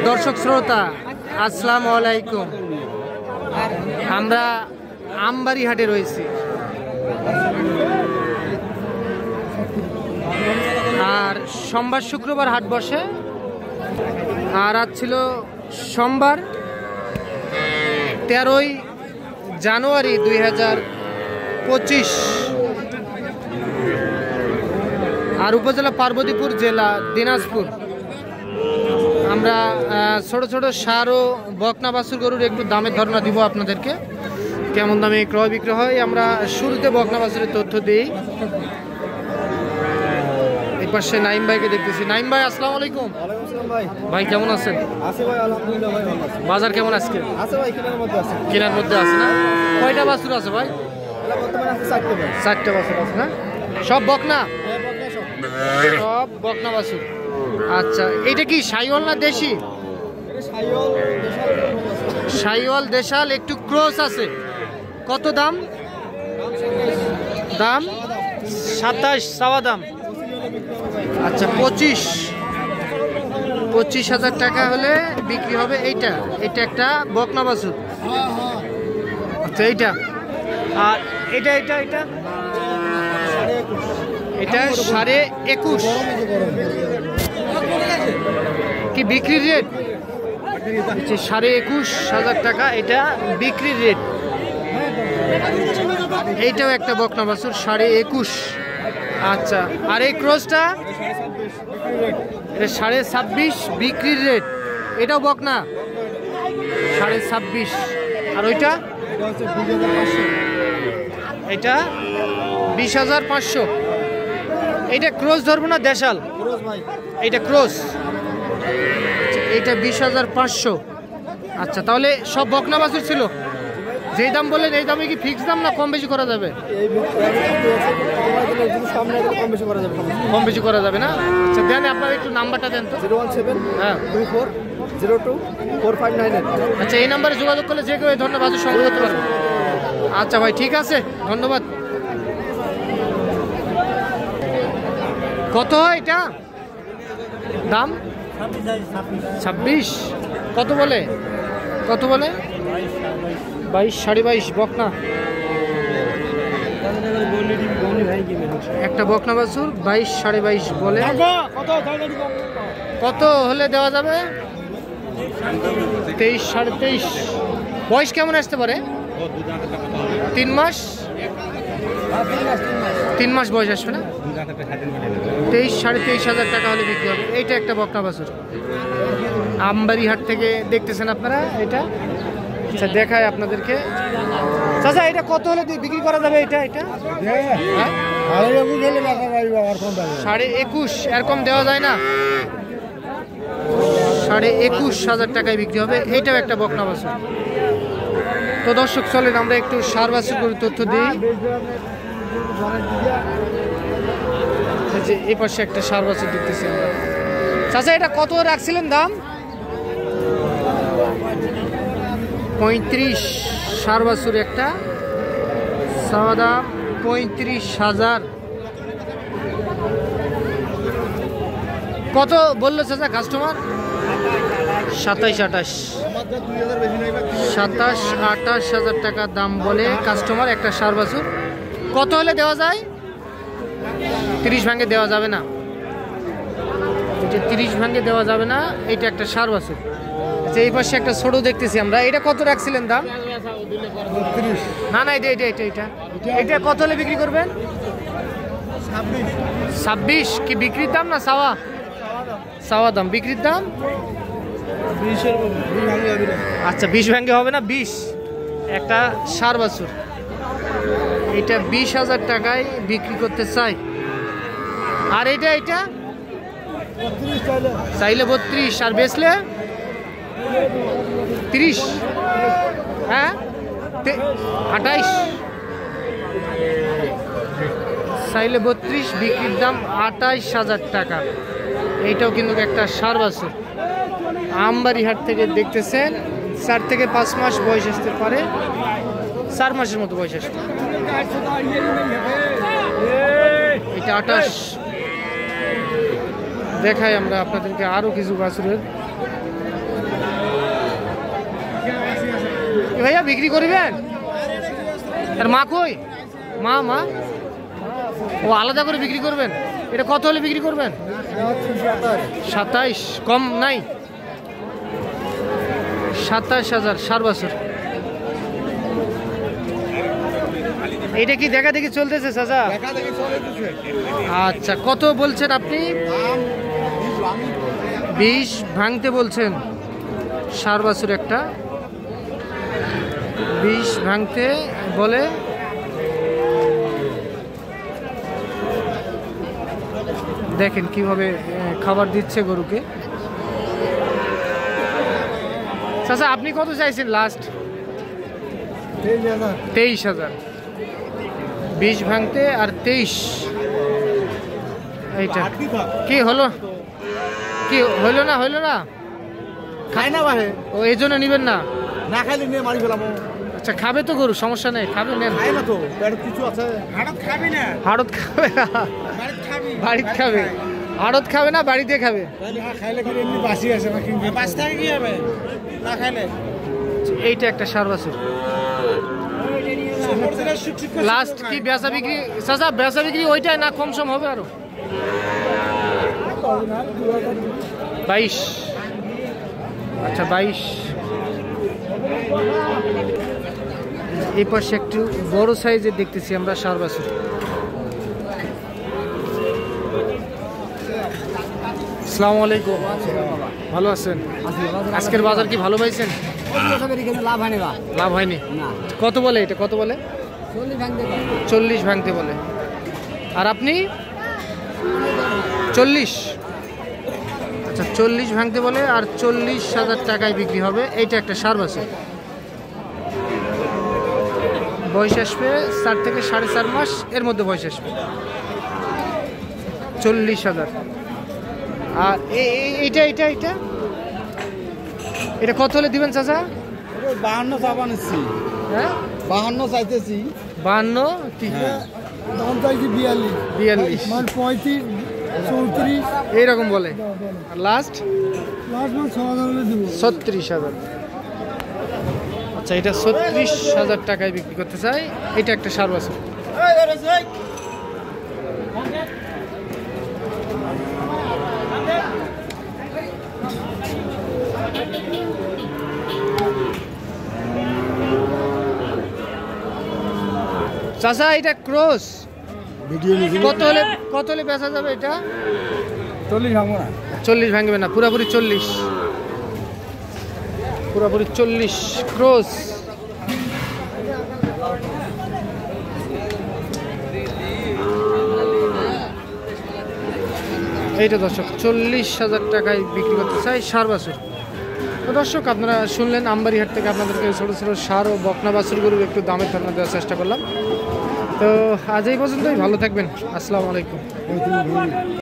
দর্শক শ্রোতা আসসালামু আলাইকুম। আমরা আমবাড়ি হাটে রয়েছি আর সোমবার শুক্রবার হাট বসে আর আজ ছিল সোমবার 13ই জানুয়ারি 2025 আর উপজেলা পার্বতীপুর জেলা দিনাজপুর। আমরা ছোট ছোট সার ও বকনা বাছুর গরুর একটু দামের ধারণা দিব আপনাদেরকে, কেমন দামে ক্রয় বিক্রয় হয়। আমরা শুরুতে বকনা বাছুরের তথ্য দিই। এই পাশে নাইম ভাইকে দেখতেছি। নাইম ভাই আসসালামু আলাইকুম। ভাই কেমন আছেন? বাজার কেমন আজকে? কেনার মধ্যে আছে না? কয়টা বাছুর আছে ভাই? 4টে বাছুর আছে না? সব বকনা? সব বকনা বাছুর। আচ্ছা, এটা কি শাইওয়াল না দেশি? শাইওয়াল দেশাল একটু ক্রস আছে। কত দাম? দাম 27 চাওয়া দাম। আচ্ছা, 25,000 টাকা হলে বিক্রি হবে। এইটা একটা বকনা বাছুর। আচ্ছা, এইটা আর এটা 21.5 কি বিক্রির রেট? 21,500 টাকা এটা বিক্রির রেট। এইটাও একটা বকনা বাছুর 21.5। আচ্ছা, আর এই ক্রসটা 26.5 বিক্রির রেট। এটাও বকনা 26.5। আর ওইটা এটা 20,500। এইটা ক্রস ধরবো না দেশাল? এইটা ক্রস। এইটা 20,500। আচ্ছা, তাহলে সব বকনা বাছুর ছিল। যেই দাম বললেন এই দামে কি ফিক্স দাম না কম বেশি করা যাবে? কম বেশি করা যাবে না? আচ্ছা, দেন আপনার একটু নাম্বারটা দেন তো। 01724024598। আচ্ছা, এই নাম্বারে যোগাযোগ করলে যে কেউ এই ধরনের বাছুর সংগ্রহ করতে পারবে। আচ্ছা ভাই, ঠিক আছে, ধন্যবাদ। কত এটা দাম? 26। কত বলে? 22 22.5 বকনা। একটা বকনা বাছুর 22 22.5 বলে। কত হলে দেওয়া যাবে? 23 23.5। বয়স কেমন আসতে পারে? 3 মাস 3 মাস বয়স আসবে না? 23 23,000 টাকা হলে বিক্রি হবে। এইটা একটা বকনা বাছুর আমবাড়ি হাট থেকে দেখতেছেন আপনারা। এটা আচ্ছা, দেখায় আপনাদেরকে। চাচা, এটা কত হলে বিক্রি করা যাবে? এটা 21.5 এরকম দেওয়া যায় না? 21,000 টাকায় বিক্রি হবে। এইটাও একটা বকনা বাছুর। তো দর্শক চলেন আমরা একটু সার বাছুর করে তথ্য দিই। যে এই পাশে একটা সার বাছুর দেখতেছি আমরা। চাচা, এটা কত রাখছিলেন দাম? 35। সার বাছুর একটা, চাওয়া দাম 35,000। কত বললো চাচা কাস্টমার? 27 28,000 টাকা দাম বলে কাস্টমার একটা সার বাছুর। কত হলে দেওয়া যায়? 30 ভাঙে দেওয়া যাবে না। এটা 30 ভাঙে দেওয়া যাবে না। এটা একটা সার বাছুর। আচ্ছা, এই পাশে একটা ছোট দেখতেছি আমরা। এটা কত রাখছিলেন দাম? 32। না এটা কত হলে বিক্রি করবেন? 26 কি বিক্রির দাম না চাওয়া দাম? বিক্রির দাম 20। আচ্ছা, 20 ভাঙে হবে না? 20 একটা সার বাছুর। এটা 20,000 টাকায় বিক্রি করতে চাই। আর এটা চাইলে 32 আর বেচলে 30। হ্যাঁ, 28। চাইলে 32, বিক্রির দাম 28,000 টাকা। এইটাও কিন্তু একটা সার বাছুর আমবাড়ি হাট থেকে দেখতেছেন। 4 থেকে 5 মাস বয়স আসতে পারে, 4 মাসের মতো বয়স আসতে। এটা 28। দেখাই আমরা আপনাদেরকে আরো কিছু বাছুরের। ভাইয়া বিক্রি করবেন? আর মা কই? মা মা ও আলাদা করে বিক্রি করবেন? এটা কত হলে বিক্রি করবেন? 27। কম নাই? 27,000 4 বছর। এইটা কি দেখা দেখি চলতেছে চাচা? আচ্ছা, কত বলছেন আপনি? 20 ভাঙতে বলছেন। 4 বছর একটা 20 ভাঙতে বলে। দেখেন কিভাবে খাবার দিচ্ছে গরুকে। চাচা আপনি কত চাইছেন লাস্ট? 23,000। 20 ভাঙতে আর 23। এইটা কি হলো? কি হইলো না? হইলো না? খাই না ভাই। ও এই জন্য নিবেন না? না খাইলে নিয়ে মারি ফেলাম। আচ্ছা, খাবে তো গরু, সমস্যা নেই, খাবে নেন। খাই না তো, পেট কিছু আছে। হাড়ত খাবি না? হাড়ত খাবে না, বাড়িতে খাবে। হাড়ত খাবে না, বাড়িতে খাবে। খাইলে কি এমনি বাসি আছে না? কিন্তু বাসি থাকে কি হবে না খাইলে? এইটা একটা 4 বছর লাস্ট। কি বেচা বিক্রি চাচা? বেচা বিক্রি ওইটাই না কম সম হবে আরো? 22। আচ্ছা 22। এই পাশে একটু বড় সাইজের দেখতেছি আমরা 4 বছর। আসসালামু আলাইকুম, ভালো আছেন? আজকের বাজার কি ভালো পাইছেন? লাভ হয়নি। কত বলে এটা? কত বলে? 40 ভাঙতে বলে। আর আপনি 40? আচ্ছা 40 ভাঙতে বলে আর 40,000 টাকায় বিক্রি হবে। এইটা একটা 4 বছর বয়স আসবে, 4 থেকে 4.5 মাস এর মধ্যে বয়স আসবে। 40,000। আর এইটা এইটা এইটা এটা কত হলে দিবেন চাচা? 52 চাপা নিচ্ছি। হ্যাঁ 52 চাইতেছি। 52? দাম চাইছি 42। 42 মানে 35 34 এইরকম বলে। আর লাস্ট 6,000 36,000। আচ্ছা, এটা 36,000 টাকায় বিক্রি করতে চাই। এটা একটা 4 বছর। চাচা এটা ক্রস কত হলে বেচা যাবে এটা? 40 ভাঙবো না। 40 ভাঙবে না? পুরাপুরি 40। পুরাপুরি 40 ক্রস। এইটা দর্শক 40,000 টাকায় বিক্রি করতে চাই, 4 বছর। তো দর্শক আপনারা শুনলেন আমবাড়িহাট থেকে আপনাদেরকে ছোটো ছোটো সার ও বকনা বাছুর গরুর একটু দামের ধারণা দেওয়ার চেষ্টা করলাম। তো আজ এই পর্যন্তই, ভালো থাকবেন। আসসালামু আলাইকুম।